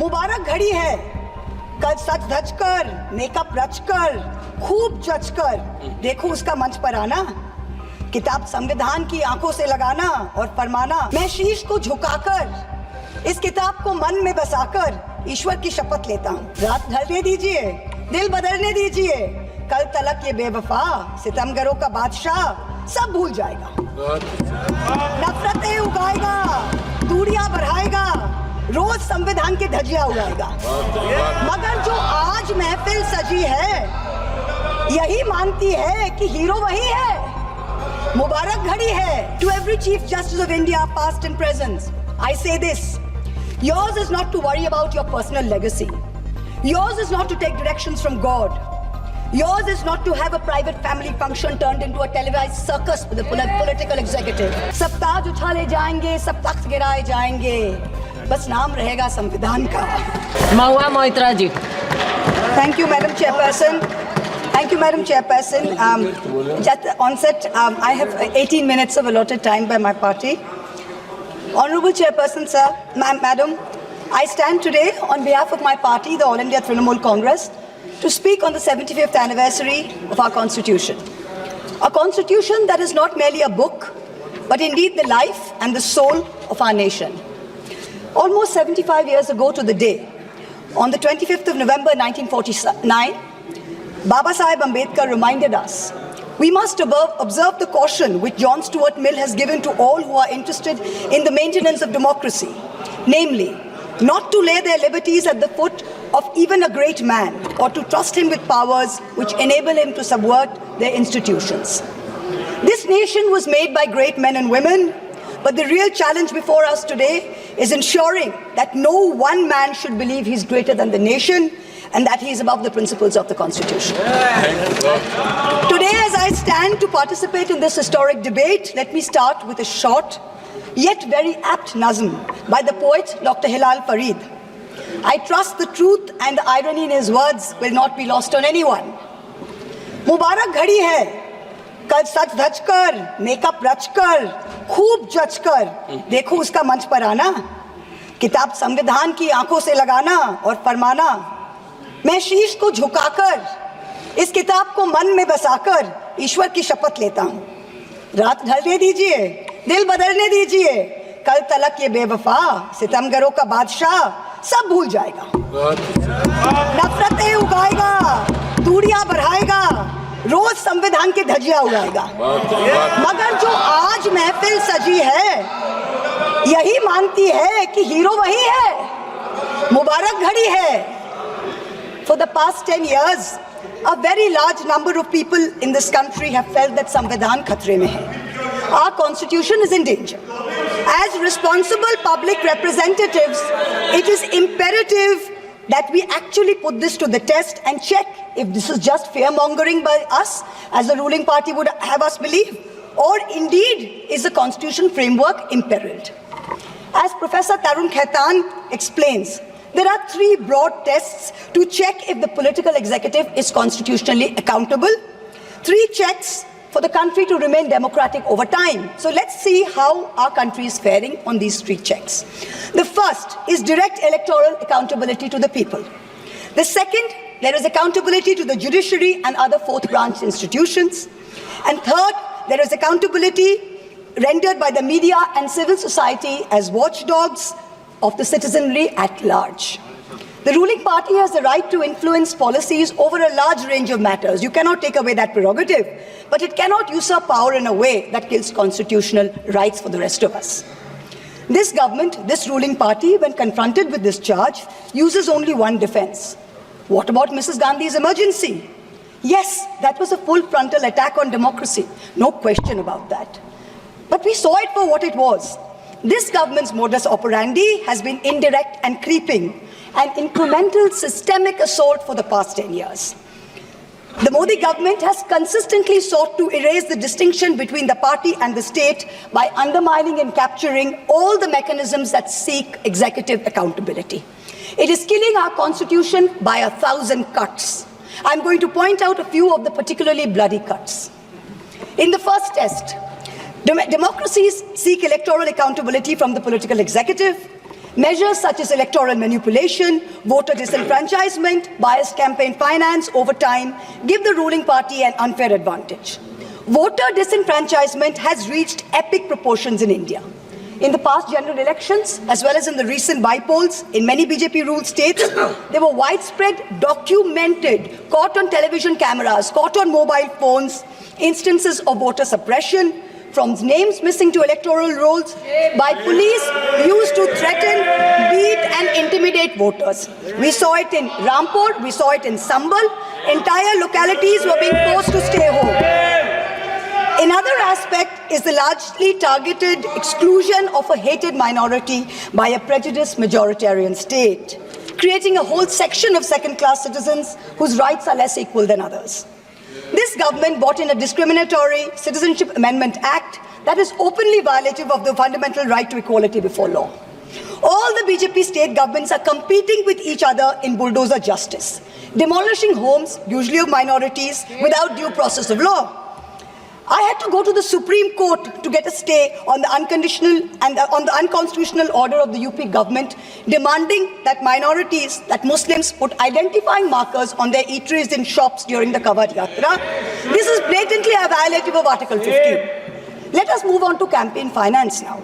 मुबारक घड़ी है, कल सच धज कर, मेकअप रच कर, खूब जच कर देखो उसका मंच पर आना, किताब संविधान की आंखों से लगाना और फरमाना, मैं शीश को झुकाकर इस किताब को मन में बसाकर ईश्वर की शपथ लेता हूँ। रात ढलने दीजिए, दिल बदलने दीजिए, कल तलक ये बेवफा सितमगरों का बादशाह सब भूल जाएगा, नफरतें उगाएगा, दूरियां बढ़ाएगा, रोज संविधान की धज्जियां उड़ाएगा। मगर जो आज महफिल सजी है यही मानती है कि हीरो वही है। मुबारक घड़ी है। To every chief justice of India past and present I say this, yours is not to worry about your personal legacy, yours is not to take directions from God, yours is not to have a private family function turned into a televised circus with the political executive. सब ताज उछाले जाएंगे, सब तख्त गिराए जाएंगे, बस नाम रहेगा संविधान का। महुआ मोहित्रा जी। Thank you, Madam Chairperson. Thank you, Madam Chairperson. Just onset, I have 18 minutes of allotted time by my party. Honorable Chairperson, sir, Madam, I stand today on behalf of my party, the All India Trinamool Congress, to speak on the 75th anniversary of our Constitution. A Constitution that is not merely a book, but indeed the life and the soul of our nation. Almost 75 years ago to the day, on the 25th of November 1949, Baba Saheb Ambedkar reminded us we must observe the caution which John Stuart Mill has given to all who are interested in the maintenance of democracy, namely, not to lay their liberties at the foot of even a great man or to trust him with powers which enable him to subvert their institutions. This nation was made by great men and women, but the real challenge before us today is ensuring that no one man should believe he's greater than the nation and that he is above the principles of the Constitution. Today, as I stand to participate in this historic debate, let me start with a short, yet very apt nazm by the poet Dr. Hilal Farid. I trust the truth and the irony in his words will not be lost on anyone. Mubarak घड़ी है, कल सच धज कर, makeup रच कर, खूब जच कर देखो उसका मंच पर आना, किताब संविधान की आंखों से लगाना और फरमाना, मैं शीश को झुकाकर इस किताब को मन में बसाकर ईश्वर की शपथ लेता हूँ। रात ढलने दीजिए, दिल बदलने दीजिए, कल तलक ये बेवफा सितमगरों का बादशाह सब भूल जाएगा, नफरतें उगाएगा, दूरियां बढ़ाएगा, रोज संविधान की धज्जियां उड़ाएगा। मगर जो आज महफिल सजी है यही मानती है कि हीरो वही है। मुबारक घड़ी है। For the past 10 years, a very large number of people in this country have felt that Samvidhan khatre mein hai. Our constitution is in danger. As responsible public representatives, it is imperative that we actually put this to the test and check if this is just fear-mongering by us, as the ruling party would have us believe, or indeed is the constitution framework imperiled. As Professor Tarun Khaitan explains, there are three broad tests to check if the political executive is constitutionally accountable. Three checks for the country to remain democratic over time. So let's see how our country is faring on these three checks. The first is direct electoral accountability to the people. The second, there is accountability to the judiciary and other fourth branch institutions. And third, there is accountability rendered by the media and civil society as watchdogs of the citizenry at large. The ruling party has the right to influence policies over a large range of matters. You cannot take away that prerogative, but it cannot usurp power in a way that kills constitutional rights for the rest of us. This government, this ruling party, when confronted with this charge, uses only one defense. What about Mrs. Gandhi's emergency? Yes, that was a full frontal attack on democracy. No question about that. But we saw it for what it was. This government's modus operandi has been indirect and creeping, an incremental systemic assault for the past 10 years. The Modi government has consistently sought to erase the distinction between the party and the state by undermining and capturing all the mechanisms that seek executive accountability. It is killing our constitution by 1,000 cuts. I'm going to point out a few of the particularly bloody cuts. In the first test, democracies seek electoral accountability from the political executive. Measures such as electoral manipulation, voter disenfranchisement, biased campaign finance over time give the ruling party an unfair advantage. Voter disenfranchisement has reached epic proportions in India. In the past general elections, as well as in the recent by-polls in many BJP-ruled states, there were widespread, documented, caught on television cameras, caught on mobile phones, instances of voter suppression, from names missing to electoral rolls, by police used to threaten, beat and intimidate voters. We saw it in Rampur, we saw it in Sambal. Entire localities were being forced to stay home. Another aspect is the largely targeted exclusion of a hated minority by a prejudiced majoritarian state, creating a whole section of second-class citizens whose rights are less equal than others. This government brought in a discriminatory Citizenship Amendment Act that is openly violative of the fundamental right to equality before law. All the BJP state governments are competing with each other in bulldozer justice, demolishing homes, usually of minorities, without due process of law. I had to go to the Supreme Court to get a stay on the unconstitutional order of the UP government, demanding that minorities, that Muslims, put identifying markers on their eateries in shops during the Kawad Yatra. This is blatantly a violative of Article 15. Let us move on to campaign finance now.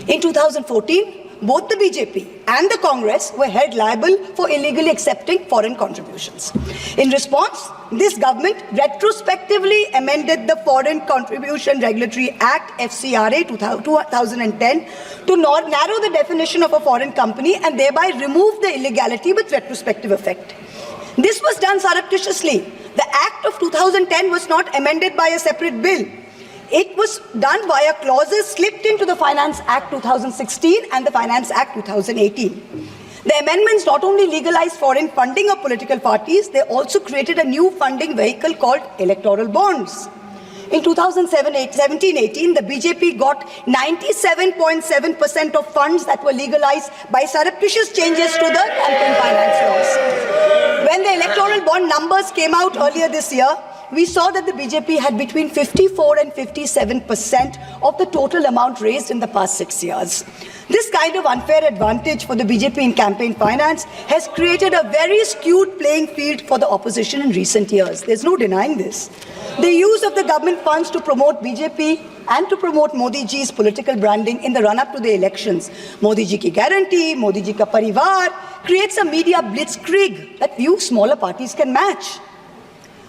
In 2014, both the BJP and the Congress were held liable for illegally accepting foreign contributions. In response, this government retrospectively amended the Foreign Contribution Regulatory Act, FCRA 2010, to narrow the definition of a foreign company and thereby remove the illegality with retrospective effect. This was done surreptitiously. The Act of 2010 was not amended by a separate bill. It was done via clauses slipped into the Finance Act 2016 and the Finance Act 2018. The amendments not only legalized foreign funding of political parties, they also created a new funding vehicle called electoral bonds. In 2017-18, the BJP got 97.7% of funds that were legalized by surreptitious changes to the campaign finance laws. When the electoral bond numbers came out earlier this year, we saw that the BJP had between 54 and 57% of the total amount raised in the past 6 years. This kind of unfair advantage for the BJP in campaign finance has created a very skewed playing field for the opposition in recent years. There's no denying this. The use of the government funds to promote BJP and to promote Modi ji's political branding in the run-up to the elections, Modi ji ki guarantee, Modi ji ka parivar, creates a media blitzkrieg that few smaller parties can match.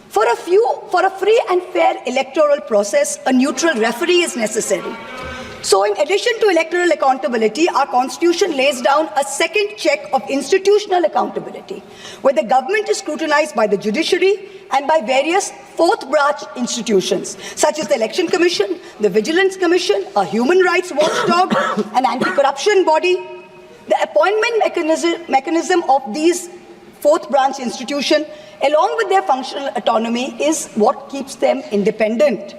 For a free and fair electoral process, a neutral referee is necessary. So in addition to electoral accountability, our constitution lays down a second check of institutional accountability, where the government is scrutinized by the judiciary and by various fourth branch institutions, such as the Election Commission, the Vigilance Commission, a human rights watchdog, an anti-corruption body. The appointment mechanism of these fourth branch institutions, along with their functional autonomy, is what keeps them independent.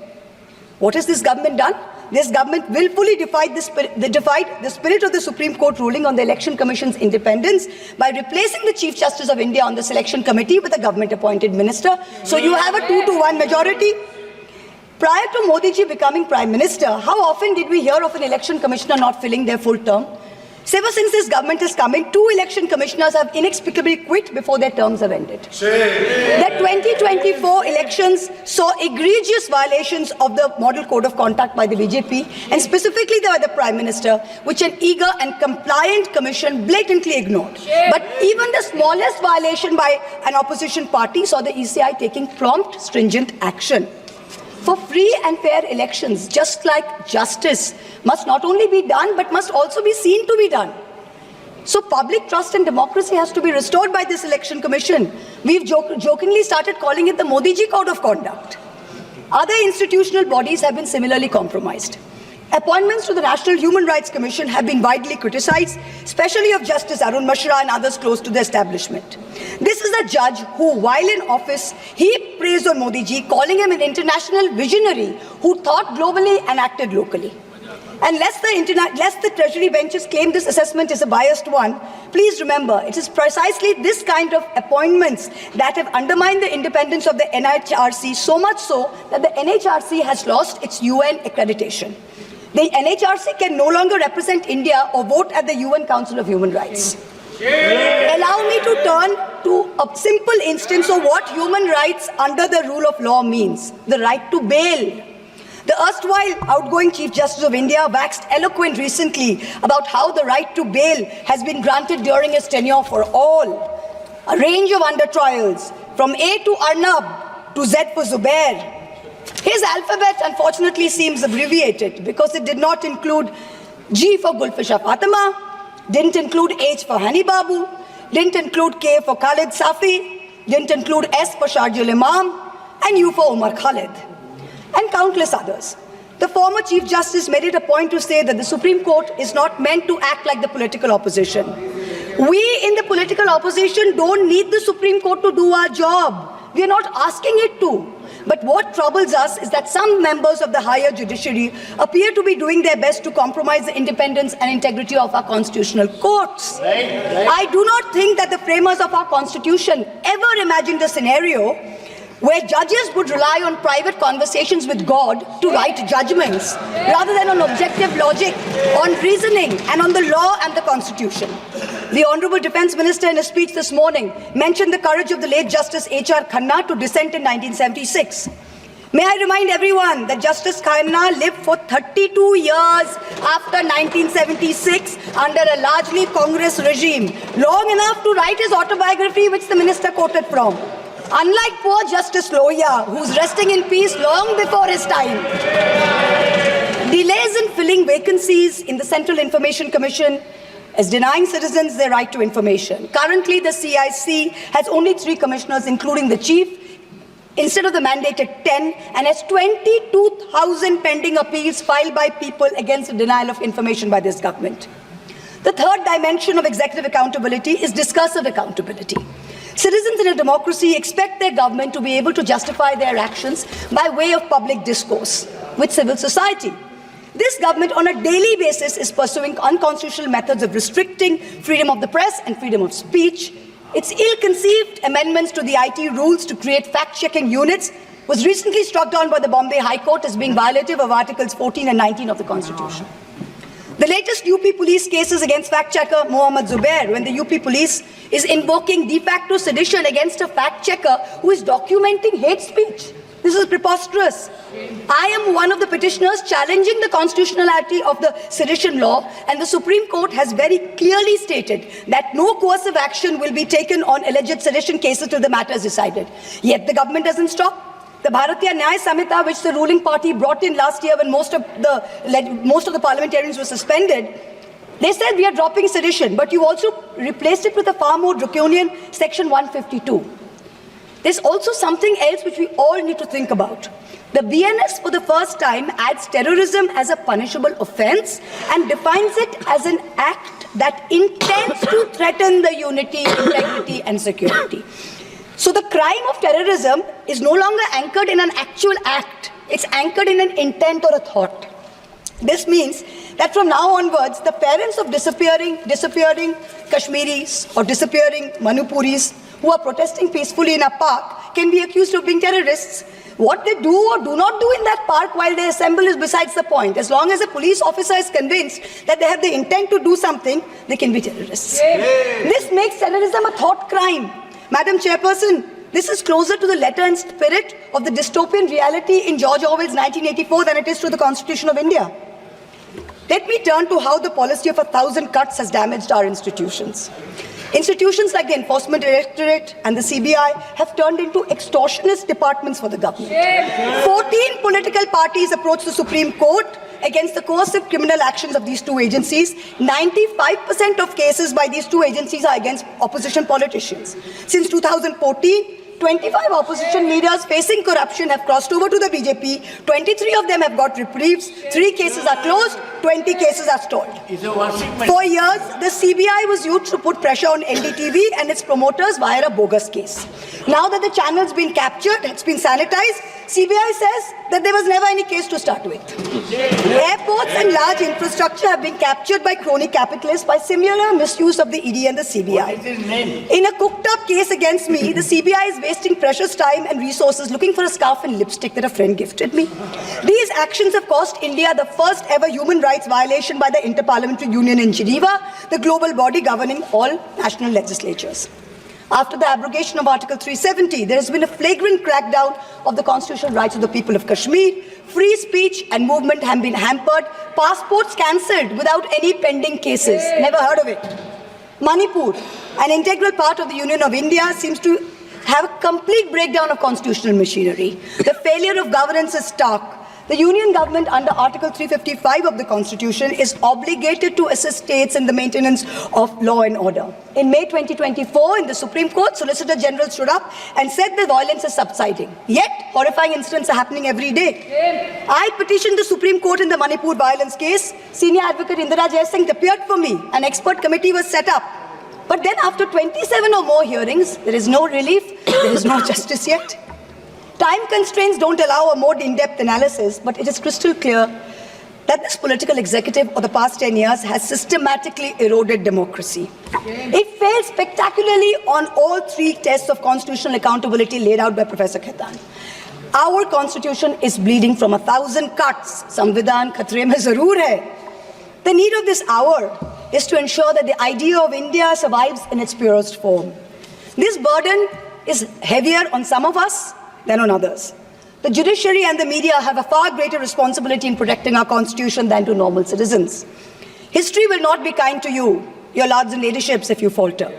What has this government done? This government willfully defied the spirit of the Supreme Court ruling on the Election Commission's independence by replacing the Chief Justice of India on the selection committee with a government-appointed minister. So you have a 2-to-1 majority. Prior to Modi ji becoming Prime Minister, how often did we hear of an election commissioner not filling their full term? Ever since this government has come in, 2 election commissioners have inexplicably quit before their terms have ended. The 2024 elections saw egregious violations of the Model Code of Conduct by the BJP, and specifically by the Prime Minister, which an eager and compliant commission blatantly ignored. But even the smallest violation by an opposition party saw the ECI taking prompt, stringent action. For free and fair elections, just like justice must not only be done, but must also be seen to be done. So public trust and democracy has to be restored by this election commission. We've jokingly started calling it the Modi ji Code of Conduct. Other institutional bodies have been similarly compromised. Appointments to the National Human Rights Commission have been widely criticized, especially of Justice Arun Mishra and others close to the establishment. This is a judge who, while in office, he praised on Modi ji, calling him an international visionary who thought globally and acted locally. And lest the Treasury benches claim this assessment is a biased one, please remember, it is precisely this kind of appointments that have undermined the independence of the NHRC, so much so that the NHRC has lost its UN accreditation. The NHRC can no longer represent India or vote at the UN Council of Human Rights. Allow me to turn to a simple instance of what human rights under the rule of law means. The right to bail. The erstwhile outgoing Chief Justice of India waxed eloquent recently about how the right to bail has been granted during his tenure for all. A range of under-trials, from A to Arnab to Z for Zubair. His alphabet unfortunately seems abbreviated because it did not include G for Gulfisha Fatima, didn't include H for Hani Babu, didn't include K for Khalid Safi, didn't include S for Sharjul Imam, and U for Umar Khalid, and countless others. The former Chief Justice made it a point to say that the Supreme Court is not meant to act like the political opposition. We in the political opposition don't need the Supreme Court to do our job. We are not asking it to. But what troubles us is that some members of the higher judiciary appear to be doing their best to compromise the independence and integrity of our constitutional courts. I do not think that the framers of our constitution ever imagined a scenario where judges would rely on private conversations with God to write judgments, rather than on objective logic, on reasoning, and on the law and the Constitution. The Honorable Defence Minister in a speech this morning mentioned the courage of the late Justice H.R. Khanna to dissent in 1976. May I remind everyone that Justice Khanna lived for 32 years after 1976 under a largely Congress regime, long enough to write his autobiography, which the minister quoted from. Unlike poor Justice Lohia, who's resting in peace long before his time. Delays in filling vacancies in the Central Information Commission is denying citizens their right to information. Currently, the CIC has only 3 commissioners, including the chief, instead of the mandated 10, and has 22,000 pending appeals filed by people against the denial of information by this government. The third dimension of executive accountability is discursive accountability. Citizens in a democracy expect their government to be able to justify their actions by way of public discourse with civil society. This government on a daily basis is pursuing unconstitutional methods of restricting freedom of the press and freedom of speech. Its ill-conceived amendments to the IT rules to create fact-checking units was recently struck down by the Bombay High Court as being violative of Articles 14 and 19 of the Constitution. The latest UP police cases against fact-checker Mohammad Zubair, when the UP police is invoking de facto sedition against a fact-checker who is documenting hate speech. This is preposterous. I am one of the petitioners challenging the constitutionality of the sedition law, and the Supreme Court has very clearly stated that no coercive action will be taken on alleged sedition cases till the matter is decided. Yet the government doesn't stop. The Bharatiya Nyaya Samhita, which the ruling party brought in last year when most of the parliamentarians were suspended, they said we are dropping sedition, but you also replaced it with a far more draconian Section 152. There's also something else which we all need to think about. The BNS for the first time adds terrorism as a punishable offence and defines it as an act that intends to threaten the unity, integrity and security. So the crime of terrorism is no longer anchored in an actual act. It's anchored in an intent or a thought. This means that from now onwards, the parents of disappearing Kashmiris or disappearing Manipuris who are protesting peacefully in a park can be accused of being terrorists. What they do or do not do in that park while they assemble is besides the point. As long as a police officer is convinced that they have the intent to do something, they can be terrorists. This makes terrorism a thought crime. Madam Chairperson, this is closer to the letter and spirit of the dystopian reality in George Orwell's 1984 than it is to the Constitution of India. Let me turn to how the policy of 1,000 cuts has damaged our institutions. Institutions like the Enforcement Directorate and the CBI have turned into extortionist departments for the government. 14 political parties approached the Supreme Court against the coercive criminal actions of these two agencies. 95% of cases by these two agencies are against opposition politicians. Since 2014, 25 opposition leaders facing corruption have crossed over to the BJP. 23 of them have got reprieves. 3 cases are closed. 20 cases are stalled. For years, the CBI was used to put pressure on NDTV and its promoters via a bogus case. Now that the channel's been captured, it's been sanitized, CBI says that there was never any case to start with. Airports and large infrastructure have been captured by crony capitalists by similar misuse of the ED and the CBI. In a cooked-up case against me, the CBI is wasting precious time and resources looking for a scarf and lipstick that a friend gifted me. These actions have cost India the first ever human rights violation by the Interparliamentary Union in Geneva, the global body governing all national legislatures. After the abrogation of Article 370, there has been a flagrant crackdown of the constitutional rights of the people of Kashmir. Free speech and movement have been hampered. Passports cancelled without any pending cases. Never heard of it. Manipur, an integral part of the Union of India, seems to have a complete breakdown of constitutional machinery. The failure of governance is stark. The Union government under Article 355 of the Constitution is obligated to assist states in the maintenance of law and order. In May 2024, in the Supreme Court, Solicitor General stood up and said the violence is subsiding. Yet, horrifying incidents are happening every day. I petitioned the Supreme Court in the Manipur violence case. Senior Advocate Indira Jaisingh appeared for me. An expert committee was set up. But then after 27 or more hearings, there is no relief, there is no justice yet. Time constraints don't allow a more in-depth analysis, but it is crystal clear that this political executive of the past 10 years has systematically eroded democracy. It failed spectacularly on all three tests of constitutional accountability laid out by Professor Khaitan. Our constitution is bleeding from 1,000 cuts. Samvidhan khatre mein zarur hai. The need of this hour is to ensure that the idea of India survives in its purest form. This burden is heavier on some of us than on others. The judiciary and the media have a far greater responsibility in protecting our constitution than to normal citizens. History will not be kind to you, your lords and ladyships, if you falter.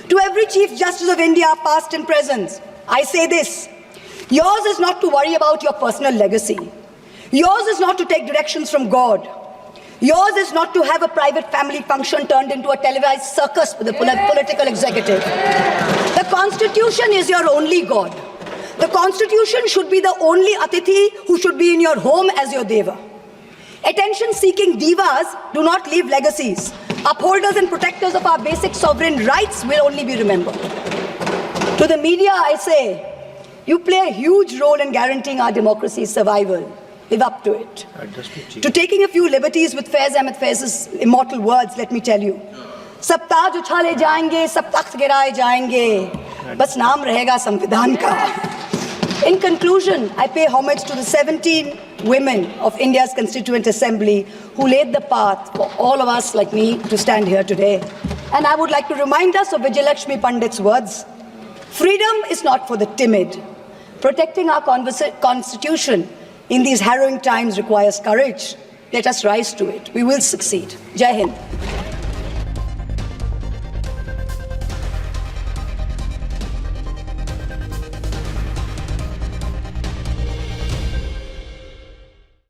To every Chief Justice of India, past and present, I say this: yours is not to worry about your personal legacy. Yours is not to take directions from God. Yours is not to have a private family function turned into a televised circus with a political executive. The Constitution is your only God. The Constitution should be the only Atithi who should be in your home as your Deva. Attention-seeking divas do not leave legacies. Upholders and protectors of our basic sovereign rights will only be remembered. To the media, I say, you play a huge role in guaranteeing our democracy's survival. Live up to it. To taking a few liberties with Faiz Ahmed Faiz's immortal words, let me tell you. सब ताज उछाले जाएंगे, सब तख्त गिराए जाएंगे, बस नाम रहेगा संविधान का. In conclusion, I pay homage to the 17 women of India's Constituent Assembly who laid the path for all of us like me to stand here today. And I would like to remind us of Vijayalakshmi Pandit's words. Freedom is not for the timid. Protecting our constitution in these harrowing times requires courage. Let us rise to it. We will succeed. Jai Hind.